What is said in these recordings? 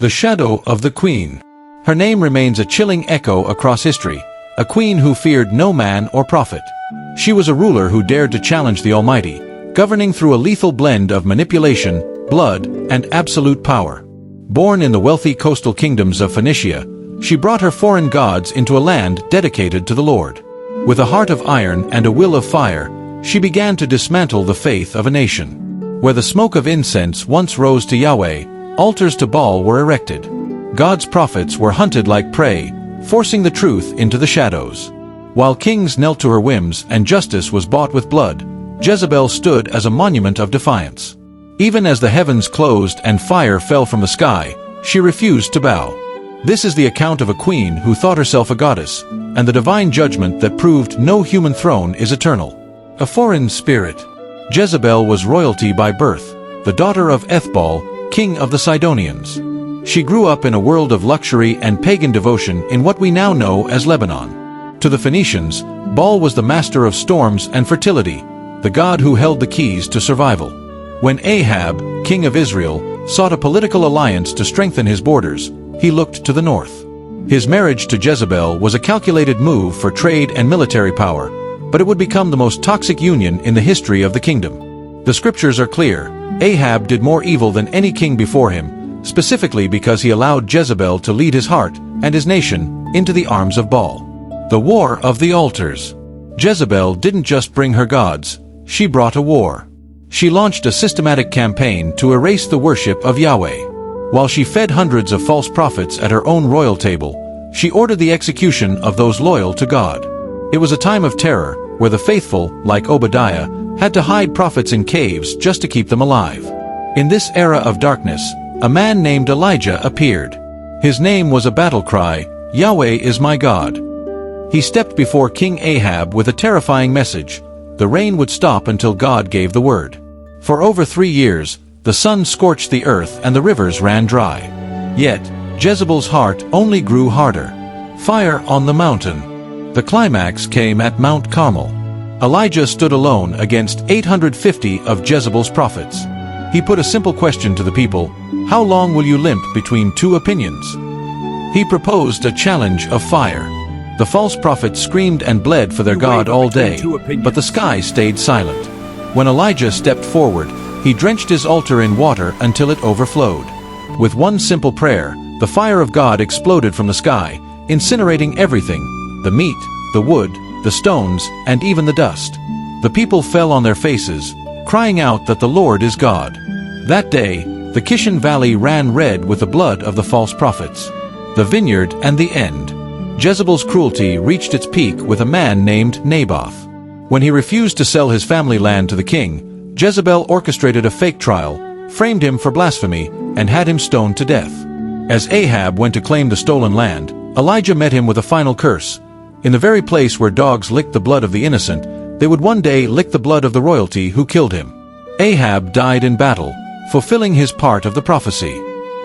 The shadow of the queen. Her name remains a chilling echo across history, a queen who feared no man or prophet. She was a ruler who dared to challenge the Almighty, governing through a lethal blend of manipulation, blood, and absolute power. Born in the wealthy coastal kingdoms of Phoenicia, she brought her foreign gods into a land dedicated to the Lord. With a heart of iron and a will of fire, she began to dismantle the faith of a nation. Where the smoke of incense once rose to Yahweh, altars to Baal were erected. God's prophets were hunted like prey, forcing the truth into the shadows. While kings knelt to her whims and justice was bought with blood, Jezebel stood as a monument of defiance. Even as the heavens closed and fire fell from the sky, she refused to bow. This is the account of a queen who thought herself a goddess, and the divine judgment that proved no human throne is eternal. A foreign spirit. Jezebel was royalty by birth, the daughter of Ethbaal, king of the Sidonians. She grew up in a world of luxury and pagan devotion in what we now know as Lebanon. To the Phoenicians, Baal was the master of storms and fertility, the god who held the keys to survival. When Ahab, king of Israel, sought a political alliance to strengthen his borders, he looked to the north. His marriage to Jezebel was a calculated move for trade and military power, but it would become the most toxic union in the history of the kingdom. The scriptures are clear. Ahab did more evil than any king before him, specifically because he allowed Jezebel to lead his heart and his nation into the arms of Baal. The War of the Altars. Jezebel didn't just bring her gods, she brought a war. She launched a systematic campaign to erase the worship of Yahweh. While she fed hundreds of false prophets at her own royal table, she ordered the execution of those loyal to God. It was a time of terror, where the faithful, like Obadiah, had to hide prophets in caves just to keep them alive. In this era of darkness, a man named Elijah appeared. His name was a battle cry, "Yahweh is my God." He stepped before King Ahab with a terrifying message: the rain would stop until God gave the word. For over 3 years, the sun scorched the earth and the rivers ran dry. Yet, Jezebel's heart only grew harder. Fire on the mountain. The climax came at Mount Carmel. Elijah stood alone against 850 of Jezebel's prophets. He put a simple question to the people: how long will you limp between two opinions? He proposed a challenge of fire. The false prophets screamed and bled for their God all day, but the sky stayed silent. When Elijah stepped forward, he drenched his altar in water until it overflowed. With one simple prayer, the fire of God exploded from the sky, incinerating everything: the meat, the wood, the stones, and even the dust. The people fell on their faces, crying out that the Lord is God. That day, the Kishon Valley ran red with the blood of the false prophets. The vineyard and the end. Jezebel's cruelty reached its peak with a man named Naboth. When he refused to sell his family land to the king, Jezebel orchestrated a fake trial, framed him for blasphemy, and had him stoned to death. As Ahab went to claim the stolen land, Elijah met him with a final curse. In the very place where dogs licked the blood of the innocent, they would one day lick the blood of the royalty who killed him. Ahab died in battle, fulfilling his part of the prophecy.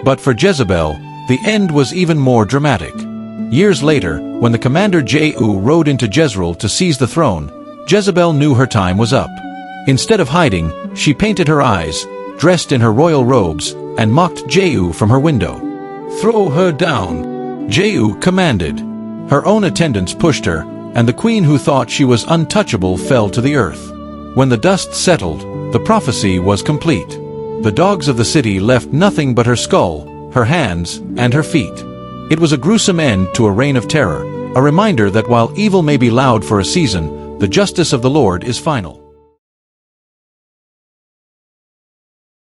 But for Jezebel, the end was even more dramatic. Years later, when the commander Jehu rode into Jezreel to seize the throne, Jezebel knew her time was up. Instead of hiding, she painted her eyes, dressed in her royal robes, and mocked Jehu from her window. "Throw her down," Jehu commanded. Her own attendants pushed her, and the queen who thought she was untouchable fell to the earth. When the dust settled, the prophecy was complete. The dogs of the city left nothing but her skull, her hands, and her feet. It was a gruesome end to a reign of terror, a reminder that while evil may be loud for a season, the justice of the Lord is final.